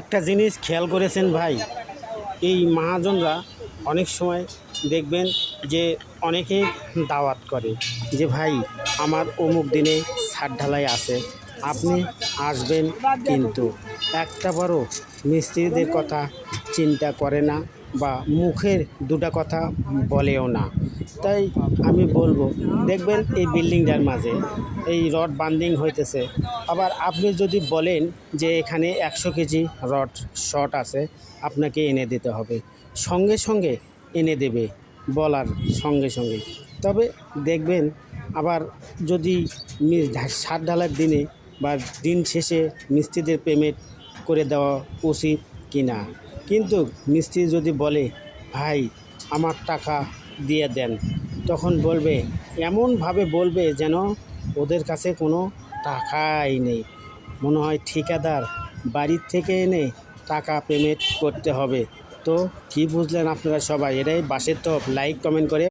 একটা জিনিস খেয়াল করেছেন ভাই, এই মহাজনরা অনেক সময় দেখবেন যে অনেকে দাওয়াত করে যে ভাই আমার অমুক দিনে ছাদ ঢালাই আছে, আপনি আসবেন, কিন্তু একটা বারও মিস্ত্রিদের কথা চিন্তা করে না বা মুখের দুটা কথা বলেও না। তাই আমি বলবো, দেখবেন এই বিল্ডিংটার মাঝে এই রড বান্ডিং হইতেছে, আবার আপনি যদি বলেন যে এখানে 100 কেজি রড শর্ট আছে, আপনাকে এনে দিতে হবে, সঙ্গে সঙ্গে এনে দেবে, বলার সঙ্গে সঙ্গে। তবে দেখবেন আবার যদি ছাদ ঢালার দিনে বা দিন শেষে মিস্ত্রিদের পেমেন্ট করে দেওয়া উচিত কি না, কিন্তু মিস্ত্রি যদি বলে ভাই আমার টাকা দিয়ে দেন, তখন বলবে, এমনভাবে বলবে যেন ওদের কাছে কোনো টাকাই নেই, মনে হয় ঠিকাদার বাড়ির থেকে এনে টাকা পেমেন্ট করতে হবে। তো কি বুঝলেন আপনারা সবাই? এটাই বাঁশের তপ। লাইক কমেন্ট করে